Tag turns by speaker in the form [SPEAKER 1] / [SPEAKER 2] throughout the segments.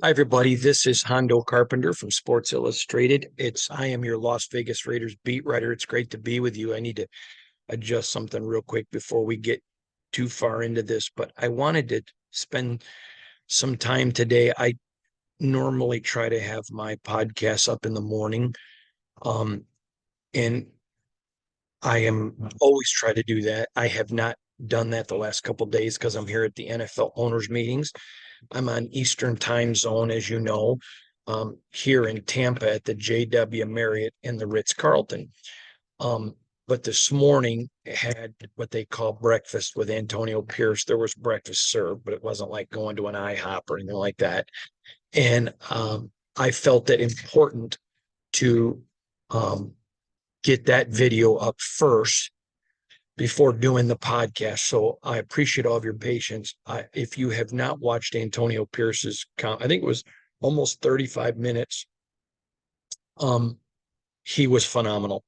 [SPEAKER 1] Hi, everybody. This is Hondo Carpenter from Sports Illustrated. I am your Las Vegas Raiders beat writer. It's great to be with you. I need to adjust something real quick before we get too far into this, but I wanted to spend some time today. I normally try to have my podcast up in the morning. Um, and I am always try to do that. I have not done that the last couple of days because I'm here at the NFL owners meetings. I'm on Eastern time zone, as you know, here in Tampa at the JW Marriott and the Ritz Carlton. Um, but this morning had what they call breakfast with Antonio Pierce. There was breakfast served, but it wasn't like going to an IHOP or anything like that. And I felt it important to um, get that video up first before doing the podcast. So I appreciate all of your patience. If you have not watched Antonio Pierce's I think it was almost 35 minutes. Um, he was phenomenal.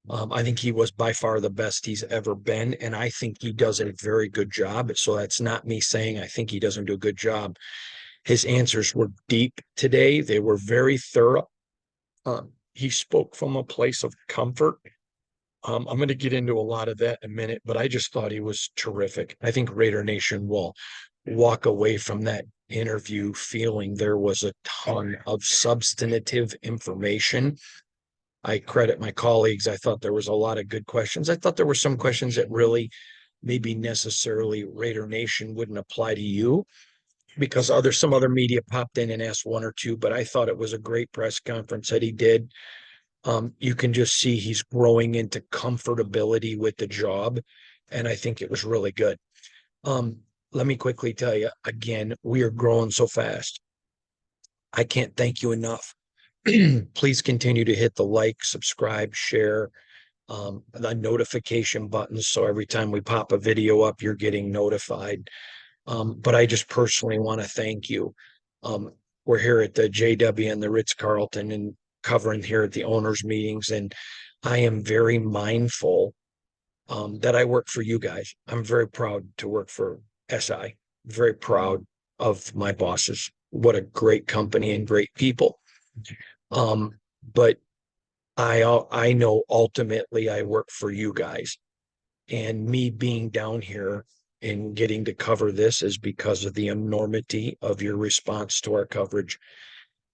[SPEAKER 1] I think he was by far the best he's ever been, and I think he does a very good job. So that's not me saying I think he doesn't do a good job. His answers were deep today. They were very thorough. He spoke from a place of comfort. I'm going to get into a lot of that in a minute, but I just thought he was terrific. I think Raider Nation will walk away from that interview feeling there was a ton of substantive information. I credit my colleagues. I thought there was a lot of good questions. I thought there were some questions that really maybe necessarily Raider Nation wouldn't apply to you because some other media popped in and asked one or two, but I thought it was a great press conference that he did. You can just see he's growing into comfortability with the job. And I think it was really good. Let me quickly tell you again, we are growing so fast. I can't thank you enough. Please continue to hit the like, subscribe, share, the notification buttons. So every time we pop a video up, you're getting notified. But I just personally want to thank you. Um, we're here at the JW and the Ritz Carlton and covering here at the owners meetings. And I am very mindful that I work for you guys. I'm very proud to work for SI, very proud of my bosses. What a great company and great people. But I know ultimately I work for you guys, and me being down here and getting to cover this is because of the enormity of your response to our coverage.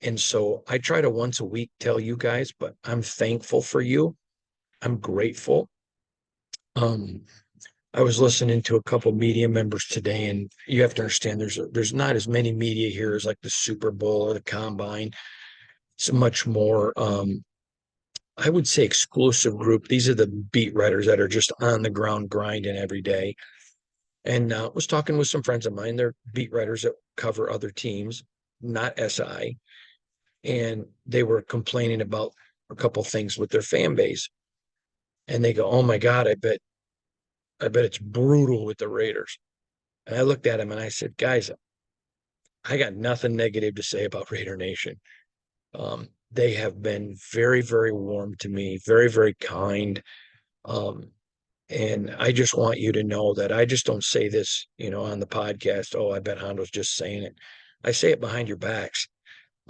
[SPEAKER 1] And so I try to once a week tell you guys, but I'm thankful for you. I'm grateful. Um, I was listening to a couple media members today, and you have to understand there's not as many media here as like the Super Bowl or the Combine. It's a much more I would say exclusive group. These are the beat writers that are just on the ground grinding every day. And was talking with some friends of mine. They're beat writers that cover other teams, not SI, and they were complaining about a couple things with their fan base. And they go, "Oh my God, I bet it's brutal with the Raiders." And I looked at him and I said, "Guys, I got nothing negative to say about Raider Nation. They have been very, very warm to me, very, very kind. Um, and I just want you to know that I just don't say this, on the podcast. Oh, I bet Hondo's just saying it. I say it behind your backs.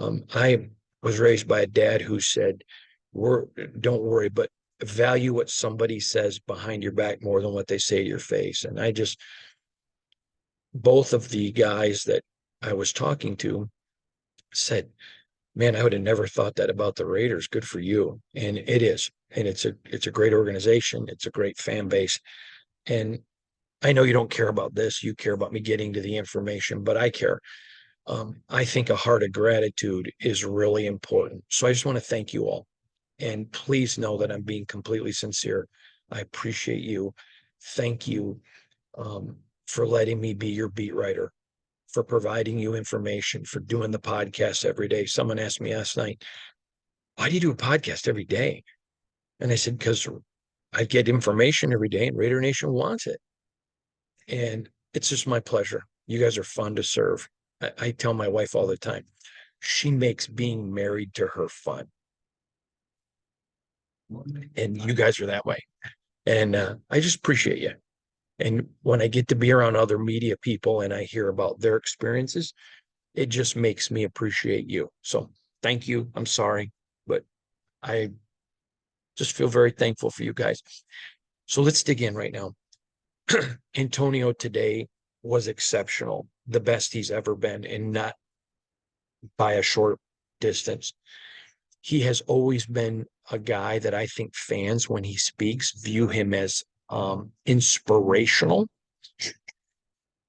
[SPEAKER 1] I was raised by a dad who said, don't worry, but value what somebody says behind your back more than what they say to your face." And both of the guys that I was talking to said, "Man, I would have never thought that about the Raiders. Good for you." And it is. And it's a great organization. It's a great fan base. And I know you don't care about this. You care about me getting to the information, but I care. I think a heart of gratitude is really important. So I just want to thank you all. And please know that I'm being completely sincere. I appreciate you. Thank you for letting me be your beat writer, for providing you information, for doing the podcast every day. Someone asked me last night, "Why do you do a podcast every day?" And I said, "Because I get information every day and Raider Nation wants it." And it's just my pleasure. You guys are fun to serve. I tell my wife all the time, she makes being married to her fun. And you guys are that way. And I just appreciate you. And when I get to be around other media people and I hear about their experiences, it just makes me appreciate you. So thank you. I'm sorry, but I just feel very thankful for you guys. So let's dig in right now. Antonio today was exceptional, the best he's ever been, and not by a short distance. He has always been a guy that I think fans, when he speaks, view him as inspirational,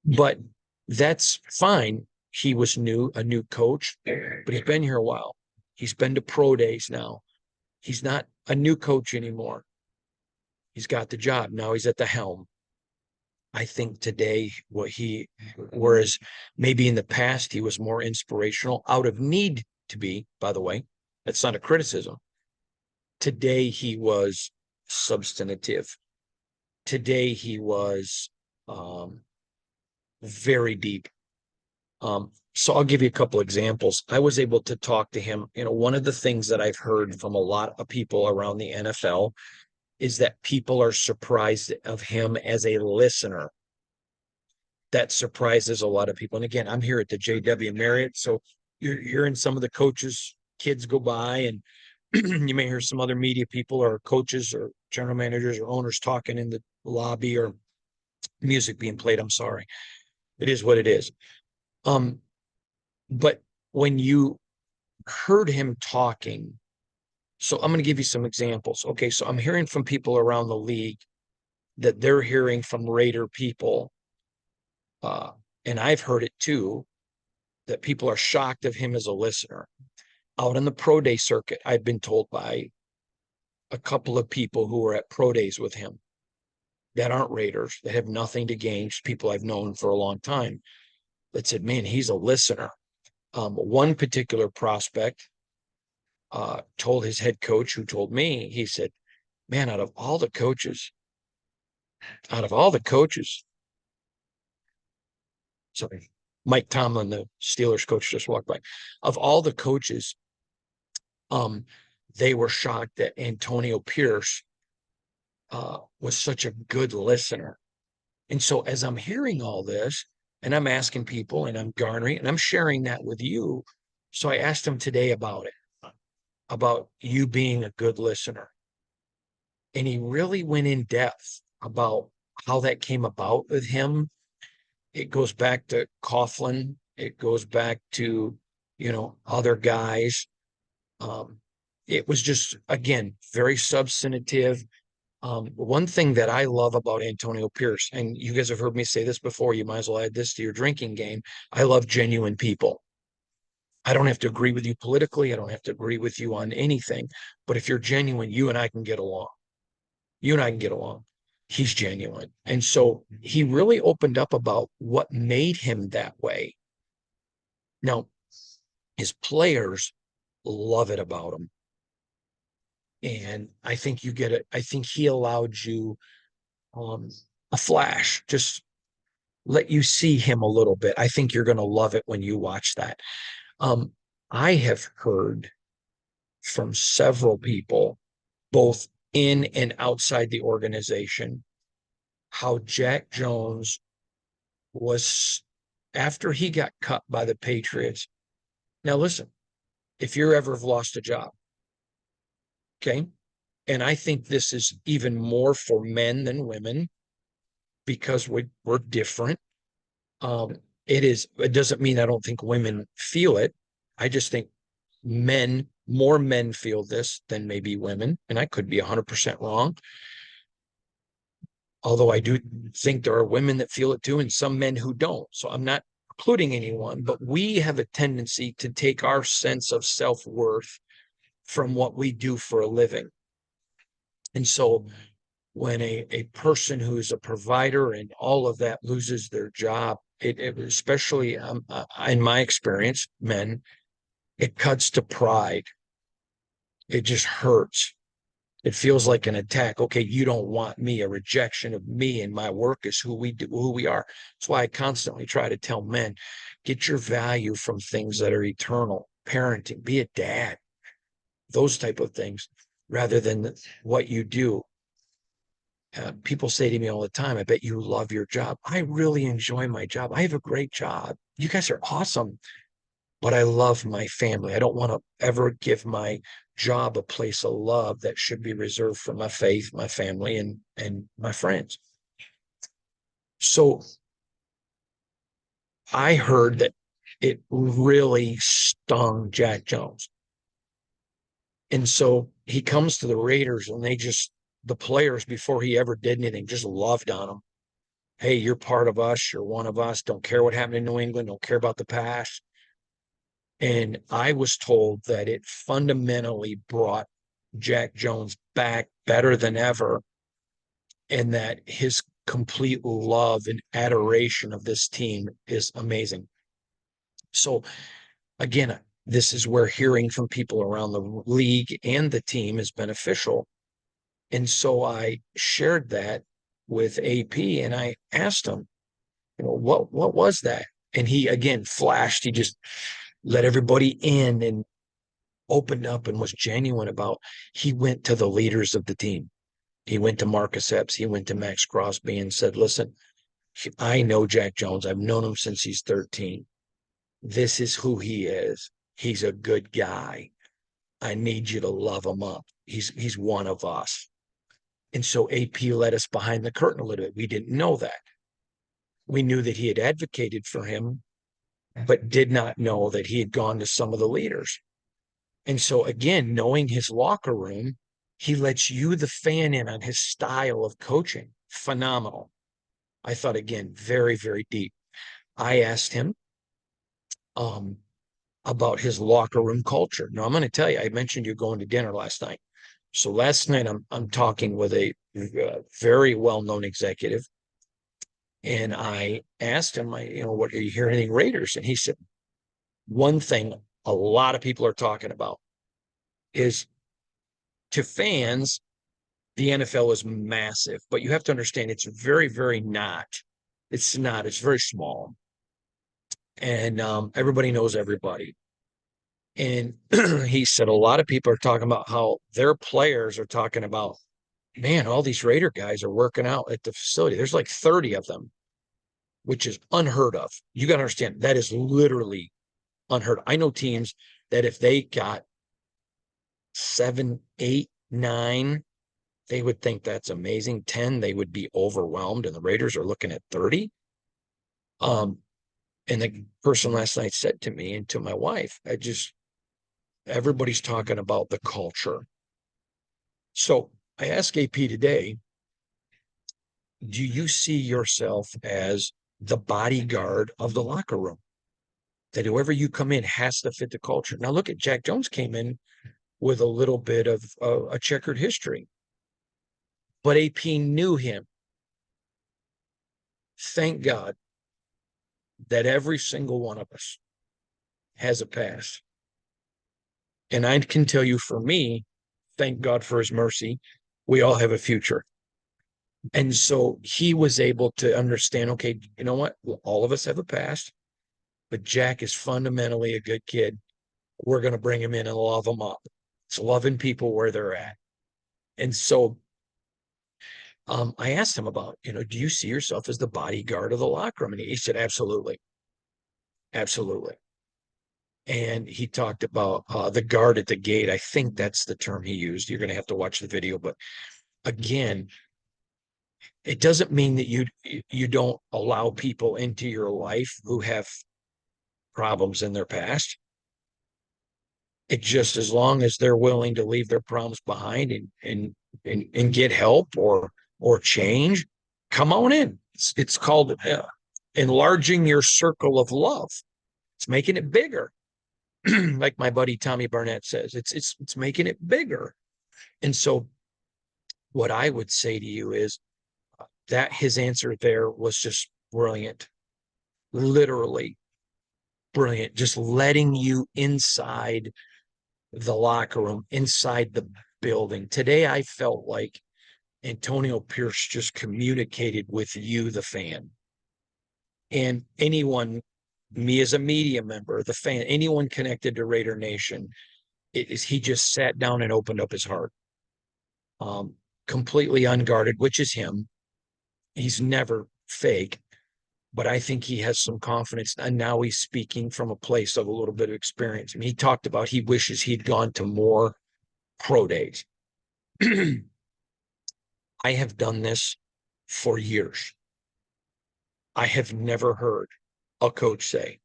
[SPEAKER 1] but that's fine. He was a new coach, but he's been here a while. He's been to pro days now. He's not a new coach anymore. He's got the job. Now he's at the helm. I think today, whereas maybe in the past, he was more inspirational out of need to be, by the way, that's not a criticism. Today, he was substantive. Today, he was very deep. So I'll give you a couple examples. I was able to talk to him. One of the things that I've heard from a lot of people around the NFL is that people are surprised of him as a listener. That surprises a lot of people. And again, I'm here at the JW Marriott, so you're hearing some of the coaches' kids go by, and you may hear some other media people or coaches or general managers or owners talking in the lobby, or music being played. I'm sorry. It is what it is. But when you heard him talking, so I'm going to give you some examples. Okay, so I'm hearing from people around the league that they're hearing from Raider people, and I've heard it too, that people are shocked of him as a listener. Out on the pro day circuit, I've been told by a couple of people who were at pro days with him that aren't Raiders, that have nothing to gain, people I've known for a long time, that said, man, he's a listener. One particular prospect told his head coach, who told me, he said, man, out of all the coaches, sorry, Mike Tomlin, the Steelers coach, just walked by. Of all the coaches, they were shocked that Antonio Pierce was such a good listener. And so as I'm hearing all this, and I'm asking people, and I'm garnering, and I'm sharing that with you. So I asked him today about it, about you being a good listener. And he really went in depth about how that came about with him. It goes back to Coughlin. It goes back to, other guys. It was just, again, very substantive. One thing that I love about Antonio Pierce, and you guys have heard me say this before, you might as well add this to your drinking game. I love genuine people. I don't have to agree with you politically. I don't have to agree with you on anything. But if you're genuine, you and I can get along. You and I can get along. He's genuine. And so he really opened up about what made him that way. Now, his players love it about him. And I think you get it. I think he allowed you a flash, just let you see him a little bit. I think you're going to love it when you watch that. I have heard from several people, both in and outside the organization, how Jack Jones was, after he got cut by the Patriots. Now, listen, if you're ever lost a job, okay, and I think this is even more for men than women because we're different. It doesn't mean I don't think women feel it. I just think more men feel this than maybe women, and I could be 100% wrong. Although I do think there are women that feel it too, and some men who don't. So I'm not including anyone, but we have a tendency to take our sense of self-worth from what we do for a living. And so when a person who's a provider and all of that loses their job, it especially in my experience, men, it cuts to pride. It just hurts. It feels like an attack. Okay, you don't want me, a rejection of me and my work is who we do, who we are. That's why I constantly try to tell men, get your value from things that are eternal. Parenting, be a dad, those type of things, rather than what you do. People say to me all the time, I bet you love your job. I really enjoy my job. I have a great job. You guys are awesome. but I love my family. I don't want to ever give my job a place of love that should be reserved for my faith, my family, and my friends. So I heard that it really stung Jack Jones. And so he comes to the Raiders and the players, before he ever did anything, just loved on him. Hey, you're part of us. You're one of us. Don't care what happened in New England. Don't care about the past. And I was told that it fundamentally brought Jack Jones back better than ever, and that his complete love and adoration of this team is amazing. So, again, this is where hearing from people around the league and the team is beneficial. And so I shared that with AP and I asked him, what was that? And he again flashed, he just let everybody in and opened up and was genuine about. He went to the leaders of the team. He went to Marcus Epps, he went to Max Crosby and said, listen, I know Jack Jones. I've known him since he's 13. This is who he is. He's a good guy. I need you to love him up. He's one of us. And so AP let us behind the curtain a little bit. We didn't know that. We knew that he had advocated for him, but did not know that he had gone to some of the leaders. And so, again, knowing his locker room, he lets you, the fan, in on his style of coaching. Phenomenal. I thought, again, very, very deep. I asked him about his locker room culture. Now, I'm going to tell you, I mentioned you going to dinner last night. So last night, I'm talking with a very well-known executive, and I asked him, what are you hearing anything Raiders? And he said, one thing a lot of people are talking about is, to fans, the NFL is massive, but you have to understand it's very, very not. It's not. It's very small, and everybody knows everybody. And he said a lot of people are talking about how their players are talking about, man, all these Raider guys are working out at the facility. There's like 30 of them, which is unheard of. You got to understand that is literally unheard of. I know teams that if they got 7, 8, 9, they would think that's amazing. 10, they would be overwhelmed, and the Raiders are looking at 30. And the person last night said to me and to my wife, everybody's talking about the culture. So I asked AP today, do you see yourself as the bodyguard of the locker room? That whoever you come in has to fit the culture. Now look at Jack Jones came in with a little bit of a checkered history, but AP knew him. Thank God that every single one of us has a past. And I can tell you, for me, thank God for his mercy, we all have a future. And so he was able to understand, okay, you know what? All of us have a past, but Jack is fundamentally a good kid. We're going to bring him in and love him up. It's loving people where they're at. And so I asked him about, do you see yourself as the bodyguard of the locker room? And he said, absolutely. Absolutely. And he talked about the guard at the gate. I think that's the term he used. You're going to have to watch the video. But again, it doesn't mean that you don't allow people into your life who have problems in their past. It just, as long as they're willing to leave their problems behind and get help or change, come on in. It's called enlarging your circle of love. It's making it bigger. Like my buddy Tommy Barnett says, it's making it bigger. And so what I would say to you is that his answer there was just brilliant, literally brilliant, just letting you inside the locker room, inside the building. Today, I felt like Antonio Pierce just communicated with you, the fan, and anyone, me as a media member, the fan, anyone connected to Raider Nation. He just sat down and opened up his heart, completely unguarded, which is him. He's never fake, but I think he has some confidence. And now he's speaking from a place of a little bit of experience. I mean, he talked about he wishes he'd gone to more pro days. I have done this for years. I have never heard a coach say,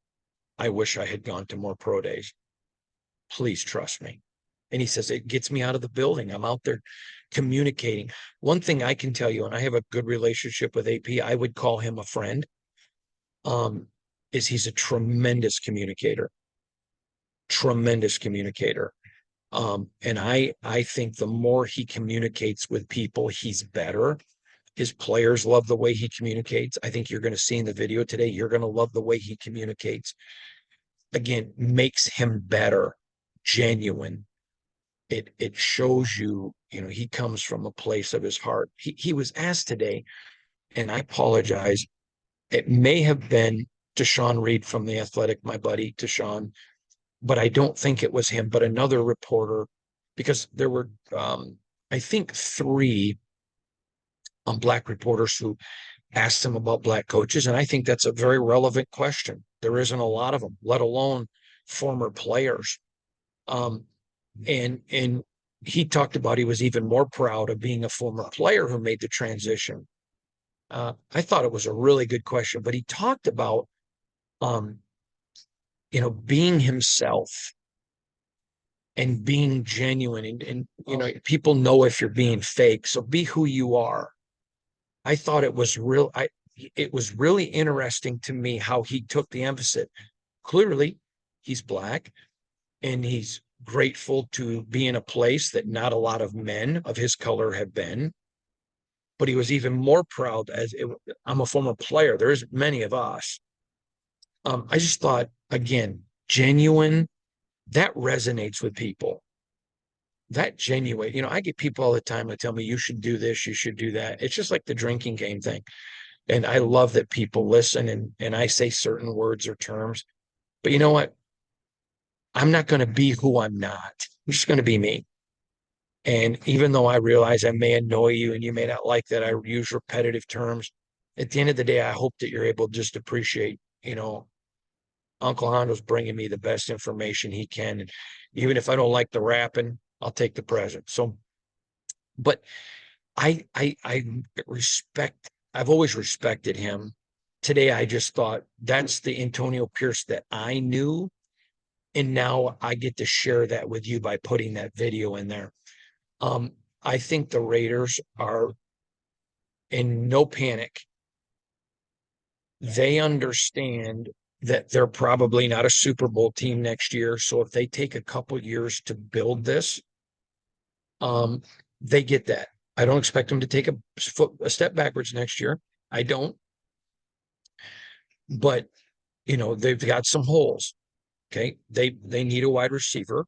[SPEAKER 1] I wish I had gone to more pro days. Please trust me. And he says, it gets me out of the building. I'm out there communicating. One thing I can tell you, and I have a good relationship with AP, I would call him a friend, is he's a tremendous communicator. Tremendous communicator. And I think the more he communicates with people, he's better. His players love the way he communicates. I think you're going to see in the video today, you're going to love the way he communicates. Again, makes him better, genuine. It shows you, he comes from a place of his heart. He was asked today, and I apologize. It may have been Deshaun Reed from The Athletic, my buddy Deshaun, but I don't think it was him, but another reporter, because there were, I think, three Black reporters who asked him about Black coaches. And I think that's a very relevant question. There isn't a lot of them, let alone former players. And he talked about he was even more proud of being a former player who made the transition. I thought it was a really good question, but he talked about, being himself and being genuine. And people know if you're being fake. So be who you are. I thought it was it was really interesting to me how he took the emphasis. Clearly, he's Black and he's grateful to be in a place that not a lot of men of his color have been. But he was even more proud I'm a former player. There's many of us. I just thought, again, genuine, that resonates with people. That genuine, I get people all the time that tell me you should do this, you should do that. It's just like the drinking game thing. And I love that people listen and I say certain words or terms. But you know what? I'm not going to be who I'm not. I'm just going to be me. And even though I realize I may annoy you and you may not like that I use repetitive terms, at the end of the day, I hope that you're able to just appreciate, Uncle Hondo's bringing me the best information he can. And even if I don't like the rapping, I'll take the present. So, but I respect, I've always respected him. Today, I just thought that's the Antonio Pierce that I knew. And now I get to share that with you by putting that video in there. I think the Raiders are in no panic. They understand that they're probably not a Super Bowl team next year. So if they take a couple years to build this, they get that. I don't expect them to take a step backwards next year. I don't. But, they've got some holes. Okay. They need a wide receiver.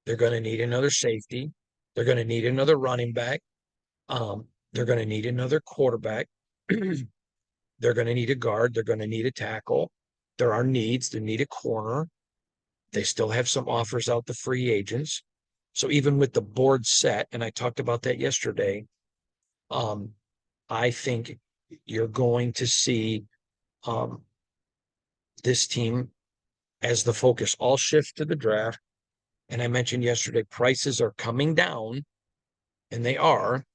[SPEAKER 1] They're going to need another safety. They're going to need another running back. They're going to need another quarterback. They're going to need a guard. They're going to need a tackle. There are needs. They need a corner. They still have some offers out to free agents. So even with the board set, and I talked about that yesterday, I think you're going to see this team as the focus all shift to the draft. And I mentioned yesterday, prices are coming down, and they are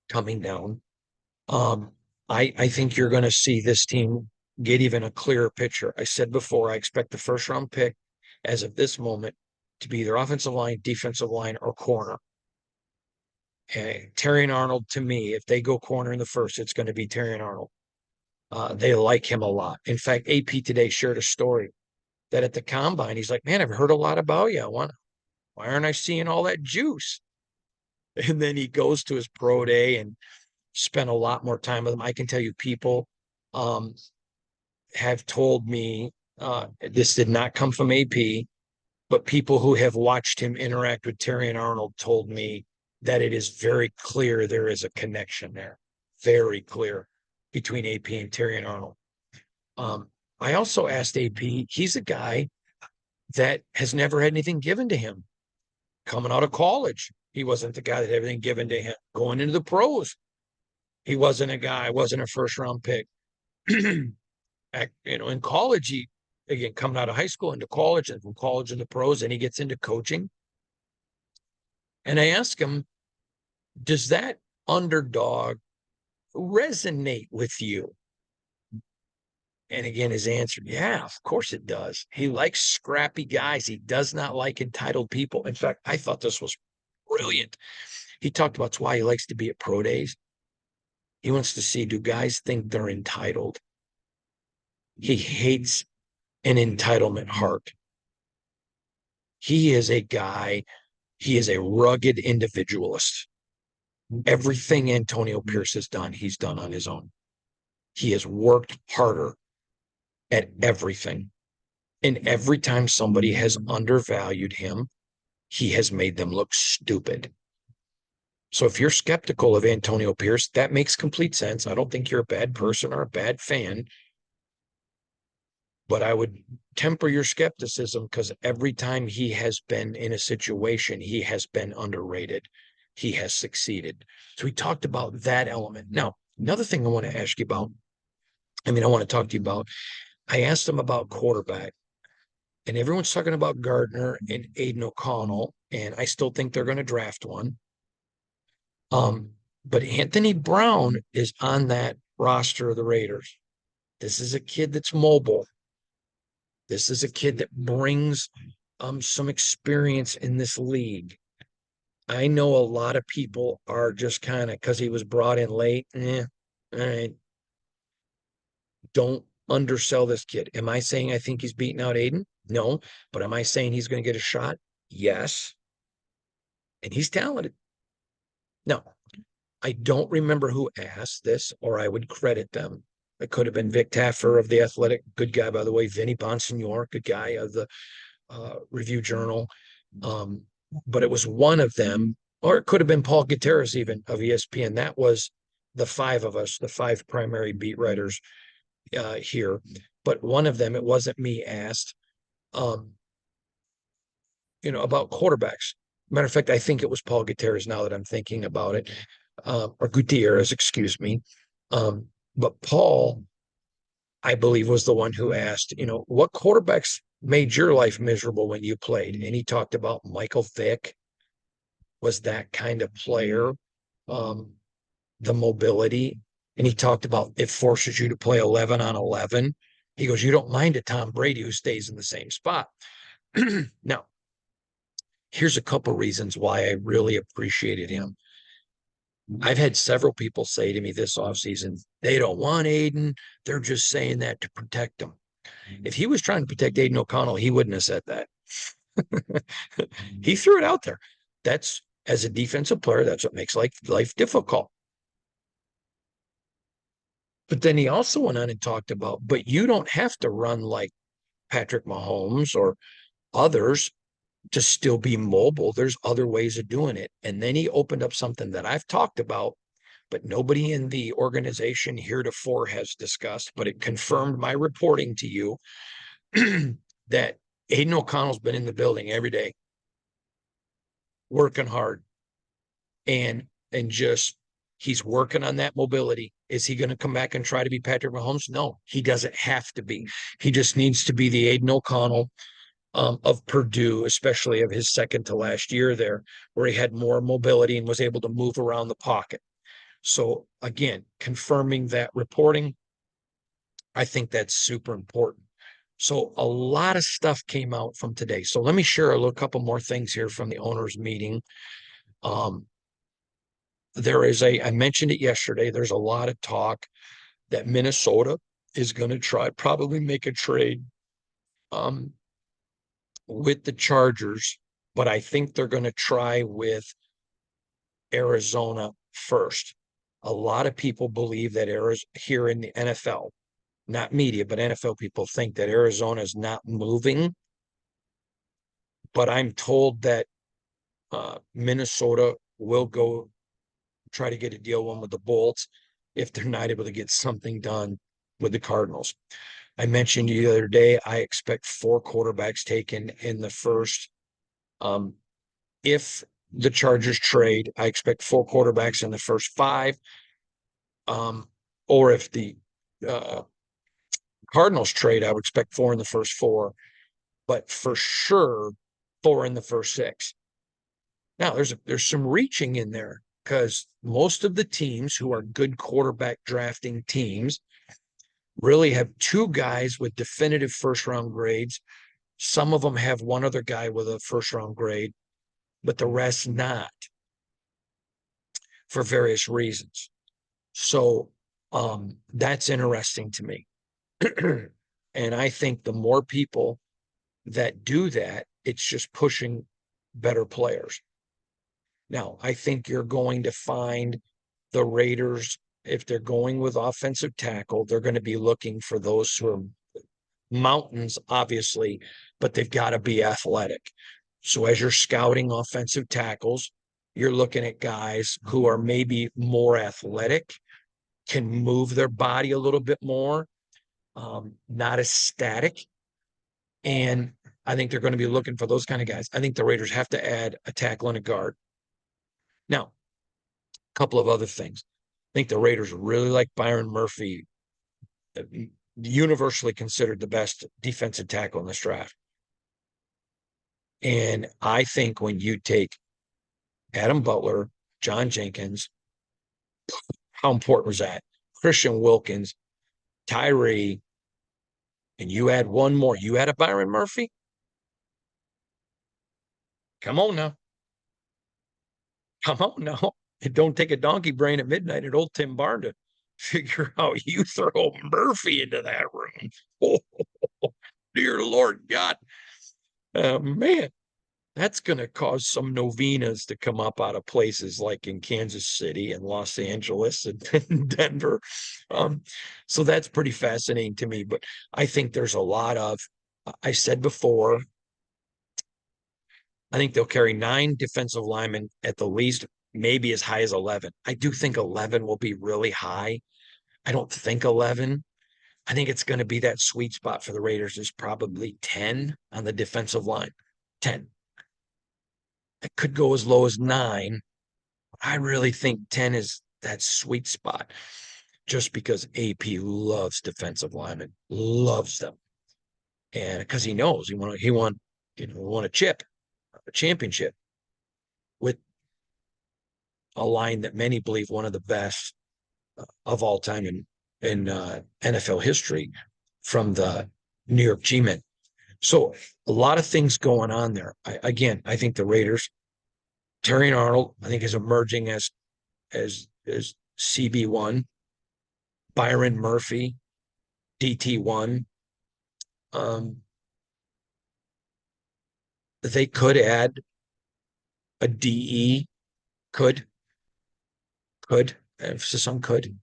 [SPEAKER 1] coming down. I think you're going to see this team get even a clearer picture. I said before, I expect the first round pick as of this moment to be either offensive line, defensive line, or corner. Terrion Arnold, to me, if they go corner in the first, it's going to be Terrion Arnold. They like him a lot. In fact, AP today shared a story that at the combine, he's like, man, I've heard a lot about you. Why aren't I seeing all that juice? And then he goes to his pro day and spent a lot more time with him. I can tell you people have told me this did not come from AP, but people who have watched him interact with Terrion Arnold told me that it is very clear there is a connection there, very clear between AP and Terrion Arnold. I also asked AP, he's a guy that has never had anything given to him. Coming out of college, he wasn't the guy that had everything given to him. Going into the pros, he wasn't a guy, wasn't a first round pick. In college, he again coming out of high school into college, and from college into pros, and he gets into coaching. And I ask him, does that underdog resonate with you? And again, his answer, yeah, of course it does. He likes scrappy guys. He does not like entitled people. In fact, I thought this was brilliant. He talked about why he likes to be at pro days. He wants to see, do guys think they're entitled? He hates an entitlement heart. He is a guy, he is a rugged individualist. Everything Antonio Pierce has done, he's done on his own. He has worked harder at everything. And every time somebody has undervalued him, he has made them look stupid. So if you're skeptical of Antonio Pierce, that makes complete sense. I don't think you're a bad person or a bad fan, but I would temper your skepticism because every time he has been in a situation, he has been underrated. He has succeeded. So we talked about that element. Now, another thing I want to ask you about, I want to talk to you about, I asked him about quarterback, and everyone's talking about Gardner and Aiden O'Connell, and I still think they're going to draft one. But Anthony Brown is on that roster of the Raiders. This is a kid that's mobile. This is a kid that brings some experience in this league. I know a lot of people are just kind of, because he was brought in late, all right, don't undersell this kid. Am I saying I think he's beating out Aiden? No. But am I saying he's going to get a shot? Yes. And he's talented. No, I don't remember who asked this, or I would credit them. It could have been Vic Taffer of The Athletic, good guy, by the way. Vinny Bonsignor, good guy of the Review Journal. But it was one of them, or it could have been Paul Gutierrez even of ESPN. That was the five of us, the five primary beat writers here. But one of them, it wasn't me, asked, about quarterbacks. Matter of fact, I think it was Paul Gutierrez now that I'm thinking about it, or Gutierrez, excuse me. But Paul, I believe, was the one who asked, what quarterbacks made your life miserable when you played? And he talked about Michael Vick was that kind of player, the mobility. And he talked about it forces you to play 11 on 11. He goes, you don't mind a Tom Brady who stays in the same spot. Now, here's a couple reasons why I really appreciated him. I've had several people say to me this offseason, they don't want Aiden. They're just saying that to protect him. If he was trying to protect Aiden O'Connell, he wouldn't have said that. He threw it out there. That's, as a defensive player, that's what makes life difficult. But then he also went on and talked about, but you don't have to run like Patrick Mahomes or others to still be mobile. There's other ways of doing it. And then he opened up something that I've talked about, but nobody in the organization heretofore has discussed, but it confirmed my reporting to you that Aiden O'Connell's been in the building every day, working hard, and just he's working on that mobility. Is he going to come back and try to be Patrick Mahomes? No, he doesn't have to be. He just needs to be the Aiden O'Connell of Purdue, especially of his second to last year there, where he had more mobility and was able to move around the pocket. So again, confirming that reporting, I think that's super important. So a lot of stuff came out from today. So let me share a couple more things here from the owners meeting. There is I mentioned it yesterday, there's a lot of talk that Minnesota is going to probably make a trade with the Chargers, but I think they're going to try with Arizona first. A lot of people believe that here in the NFL, not media, but NFL people think that Arizona is not moving. But I'm told that Minnesota will go try to get a deal one with the Bolts if they're not able to get something done with the Cardinals. I mentioned you the other day, I expect 4 quarterbacks taken in the first. If the Chargers trade, I expect 4 quarterbacks in the first 5. Or if the Cardinals trade, I would expect 4 in the first 4, but for sure 4 in the first 6. Now there's some reaching in there because most of the teams who are good quarterback drafting teams really have 2 guys with definitive first round grades. Some of them have one other guy with a first round grade, but the rest not, for various reasons. So that's interesting to me. And I think the more people that do that, it's just pushing better players. Now, I think you're going to find the Raiders, if they're going with offensive tackle, they're going to be looking for those who are mountains, obviously, but they've got to be athletic. So as you're scouting offensive tackles, you're looking at guys who are maybe more athletic, can move their body a little bit more, not as static. And I think they're going to be looking for those kind of guys. I think the Raiders have to add a tackle and a guard. Now, a couple of other things. I think the Raiders really like Byron Murphy, universally considered the best defensive tackle in this draft. And I think when you take Adam Butler, John Jenkins, how important was that? Christian Wilkins, Tyree, and you add one more. You add a Byron Murphy? Come on now. Come on now. It don't take a donkey brain at midnight at old Tim Barn to figure out you throw Murphy into that room. Oh, dear Lord God. Man, that's going to cause some novenas to come up out of places like in Kansas City and Los Angeles and Denver. So that's pretty fascinating to me. But I think there's a lot of, I said before, I think they'll carry 9 defensive linemen at the least, maybe as high as 11. I do think 11 will be really high. I don't think 11. I think it's going to be that sweet spot for the Raiders is probably 10 on the defensive line. 10. It could go as low as 9. I really think 10 is that sweet spot just because AP loves defensive linemen, loves them. And because he knows he won a chip, a championship with a line that many believe one of the best of all time in NFL history from the New York G-Men. So a lot of things going on there. I think the Raiders, Terrion Arnold, I think is emerging as CB1, Byron Murphy, DT1. They could add a DE, could, emphasis on could.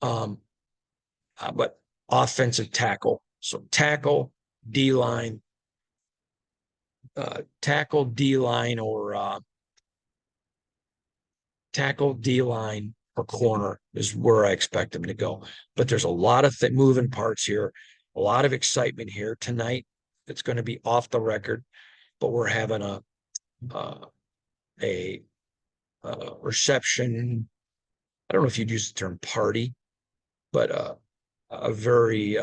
[SPEAKER 1] But offensive tackle. So tackle, D-line, tackle, D-line, or tackle, D-line, or corner is where I expect them to go. But there's a lot of moving parts here, a lot of excitement here tonight. It's going to be off the record, but we're having a reception. I don't know if you'd use the term party, but a very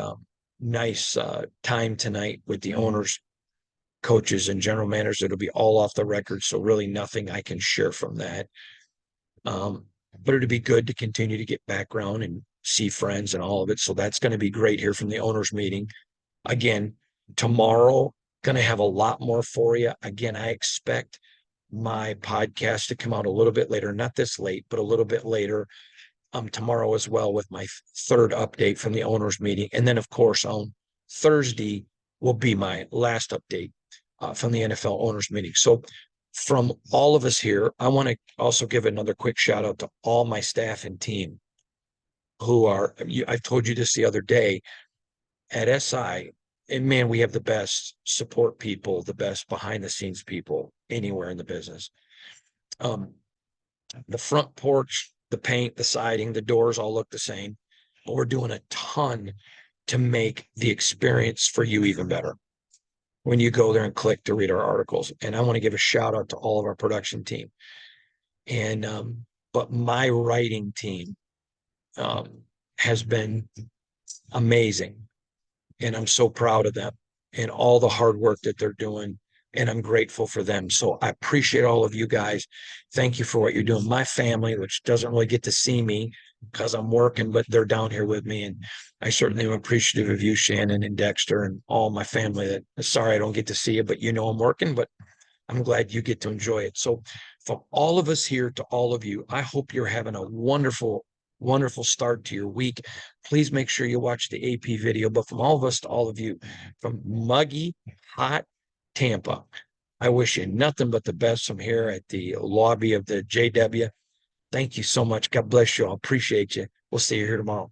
[SPEAKER 1] nice time tonight with the owners, coaches, and general managers. It'll be all off the record, so really nothing I can share from that. But it'd be good to continue to get background and see friends and all of it. So that's going to be great here from the owners meeting. Again, tomorrow, going to have a lot more for you. Again, I expect my podcast to come out a little bit later, not this late, but a little bit later tomorrow as well with my 3rd update from the owners meeting. And then, of course, on Thursday will be my last update from the NFL owners meeting. So from all of us here, I want to also give another quick shout out to all my staff and team who are, I've told you this the other day at SI, and man, we have the best support people, the best behind the scenes people anywhere in the business. The front porch, the paint, the siding, the doors all look the same, but we're doing a ton to make the experience for you even better when you go there and click to read our articles. And I want to give a shout out to all of our production team. And but my writing team has been amazing. And I'm so proud of them and all the hard work that they're doing. And I'm grateful for them. So I appreciate all of you guys. Thank you for what you're doing. My family, which doesn't really get to see me because I'm working, but they're down here with me. And I certainly am appreciative of you, Shannon and Dexter, and all my family. That sorry I don't get to see you, but you know I'm working, but I'm glad you get to enjoy it. So from all of us here to all of you, I hope you're having a wonderful, wonderful start to your week. Please make sure you watch the AP video. But from all of us to all of you, from muggy, hot Tampa, I wish you nothing but the best from here at the lobby of the JW. Thank you so much. God bless you. I appreciate you. We'll see you here tomorrow.